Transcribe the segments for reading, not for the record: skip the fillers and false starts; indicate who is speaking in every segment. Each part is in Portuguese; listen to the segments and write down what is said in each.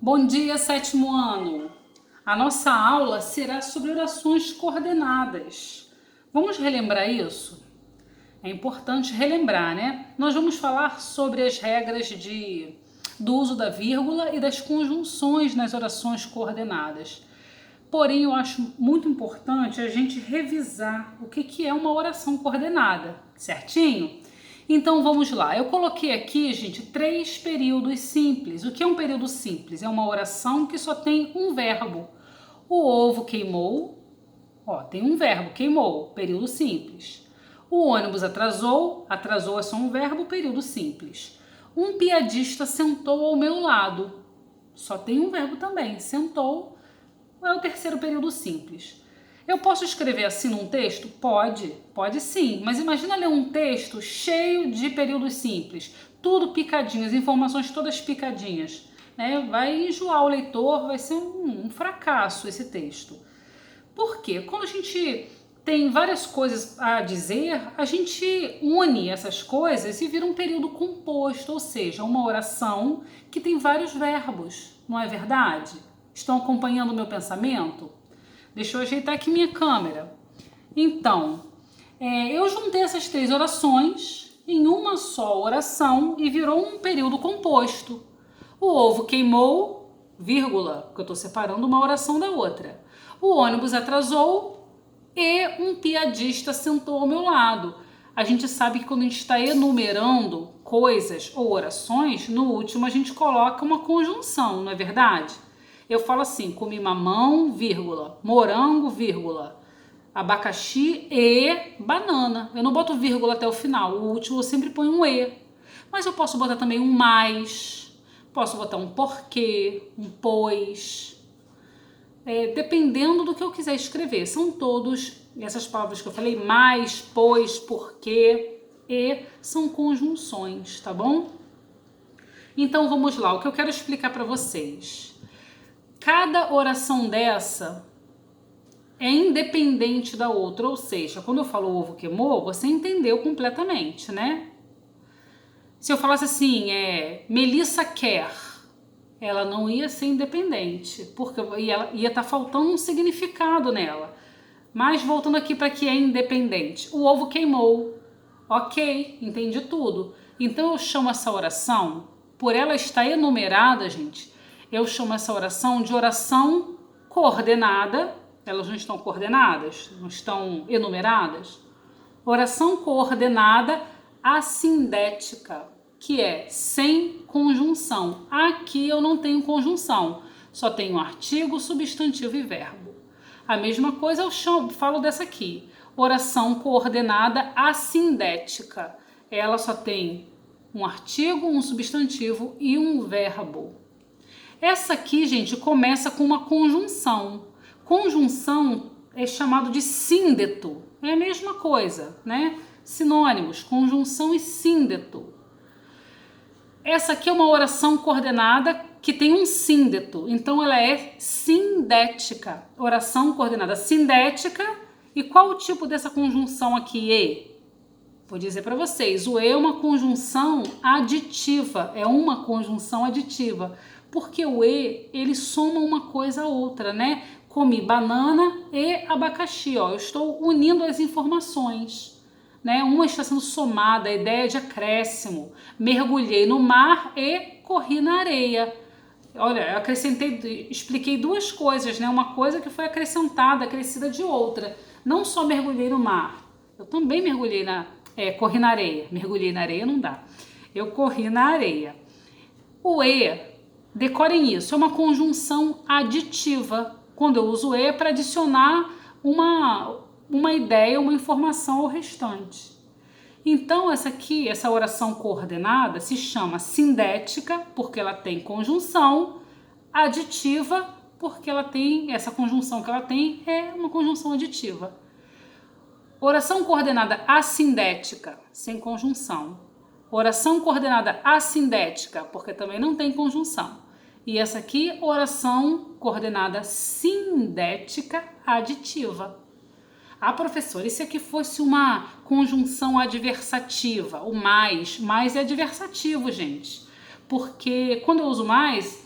Speaker 1: Bom dia, sétimo ano! A nossa aula será sobre orações coordenadas. Vamos relembrar isso? É importante relembrar, né? Nós vamos falar sobre as regras do uso da vírgula e das conjunções nas orações coordenadas. Porém, eu acho muito importante a gente revisar o que é uma oração coordenada, certinho? Então vamos lá. Eu coloquei aqui, gente, 3 períodos simples. O que é um período simples? É uma oração que só tem um verbo. O ovo queimou, ó, tem um verbo, queimou, período simples. O ônibus atrasou, atrasou é só um verbo, período simples. Um piadista sentou ao meu lado, só tem um verbo também, sentou é o terceiro período simples. Eu posso escrever assim num texto? Pode sim, mas imagina ler um texto cheio de períodos simples, tudo picadinho, as informações todas picadinhas, né? Vai enjoar o leitor, vai ser um fracasso esse texto. Por quê? Quando a gente tem várias coisas a dizer, a gente une essas coisas e vira um período composto, ou seja, uma oração que tem vários verbos, não é verdade? Estão acompanhando o meu pensamento? Deixa eu ajeitar aqui minha câmera. Então, eu juntei essas 3 orações em uma só oração e virou um período composto. O ovo queimou, vírgula, porque eu estou separando uma oração da outra. O ônibus atrasou e um piadista sentou ao meu lado. A gente sabe que quando a gente está enumerando coisas ou orações, no último a gente coloca uma conjunção, não é verdade? Eu falo assim, comi mamão, vírgula, morango, vírgula, abacaxi e banana. Eu não boto vírgula até o final, o último eu sempre ponho um e. Mas eu posso botar também um mais, posso botar um porquê, um pois, dependendo do que eu quiser escrever. São todos, essas palavras que eu falei, mais, pois, porquê e, são conjunções, tá bom? Então vamos lá, o que eu quero explicar para vocês. Cada oração dessa é independente da outra, ou seja, quando eu falo ovo queimou, você entendeu completamente, né? Se eu falasse assim, Melissa quer, ela não ia ser independente, porque ia estar faltando um significado nela. Mas voltando aqui para que é independente, o ovo queimou, ok, entendi tudo. Então eu chamo essa oração, por ela estar enumerada, gente, eu chamo essa oração de oração coordenada. Elas não estão coordenadas, não estão enumeradas. Oração coordenada assindética, que é sem conjunção. Aqui eu não tenho conjunção, só tenho artigo, substantivo e verbo. A mesma coisa eu falo dessa aqui, oração coordenada assindética. Ela só tem um artigo, um substantivo e um verbo. Essa aqui, gente, começa com uma conjunção. Conjunção é chamado de síndeto. É a mesma coisa, né? Sinônimos, conjunção e síndeto. Essa aqui é uma oração coordenada que tem um síndeto. Então, ela é sindética. Oração coordenada sindética. E qual o tipo dessa conjunção aqui? E? Vou dizer para vocês. O E é uma conjunção aditiva. É uma conjunção aditiva. Porque o E, ele soma uma coisa a outra, né? Comi banana e abacaxi, ó. Eu estou unindo as informações, né? Uma está sendo somada, a ideia de acréscimo. Mergulhei no mar e corri na areia. Olha, eu expliquei 2 coisas, né? Uma coisa que foi acrescentada, acrescida de outra. Não só mergulhei no mar, eu também corri na areia. Mergulhei na areia não dá. Eu corri na areia. O E, decorem isso, é uma conjunção aditiva. Quando eu uso E para adicionar uma ideia, uma informação ao restante. Então, essa oração coordenada se chama sindética, porque ela tem conjunção, aditiva, porque ela tem, essa conjunção que ela tem é uma conjunção aditiva. Oração coordenada assindética, sem conjunção. Oração coordenada assindética, porque também não tem conjunção. E essa aqui, oração coordenada sindética aditiva. Ah, professor, e se aqui fosse uma conjunção adversativa? O mais é adversativo, gente. Porque quando eu uso mais,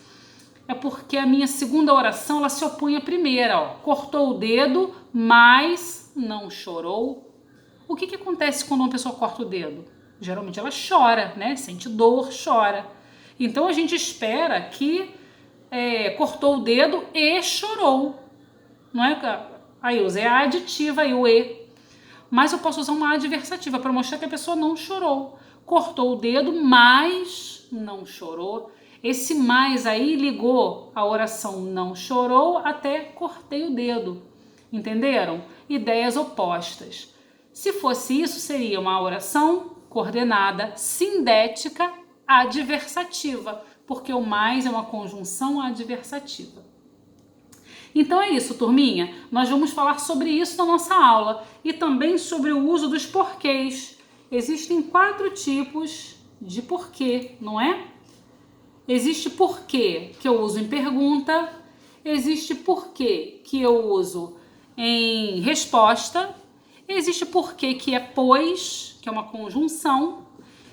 Speaker 1: é porque a minha segunda oração ela se opõe à primeira. Ó. Cortou o dedo, mas não chorou. O que acontece quando uma pessoa corta o dedo? Geralmente ela chora, né? Sente dor, chora. Então a gente espera que cortou o dedo e chorou. Não é? Aí eu usei a aditiva e o e. Mas eu posso usar uma adversativa para mostrar que a pessoa não chorou. Cortou o dedo, mas não chorou. Esse mais aí ligou a oração não chorou até cortei o dedo. Entenderam? Ideias opostas. Se fosse isso, seria uma oração coordenada, sindética, adversativa, porque o mais é uma conjunção adversativa. Então é isso, turminha. Nós vamos falar sobre isso na nossa aula e também sobre o uso dos porquês. Existem 4 tipos de porquê, não é? Existe porquê que eu uso em pergunta, existe porquê que eu uso em resposta, existe porquê que é pois, que é uma conjunção,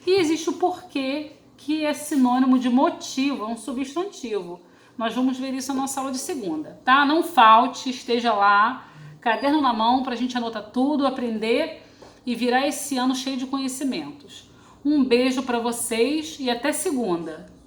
Speaker 1: e existe o porquê que é sinônimo de motivo, é um substantivo. Nós vamos ver isso na nossa aula de segunda, tá? Não falte, esteja lá, caderno na mão para a gente anotar tudo, aprender e virar esse ano cheio de conhecimentos. Um beijo para vocês e até segunda.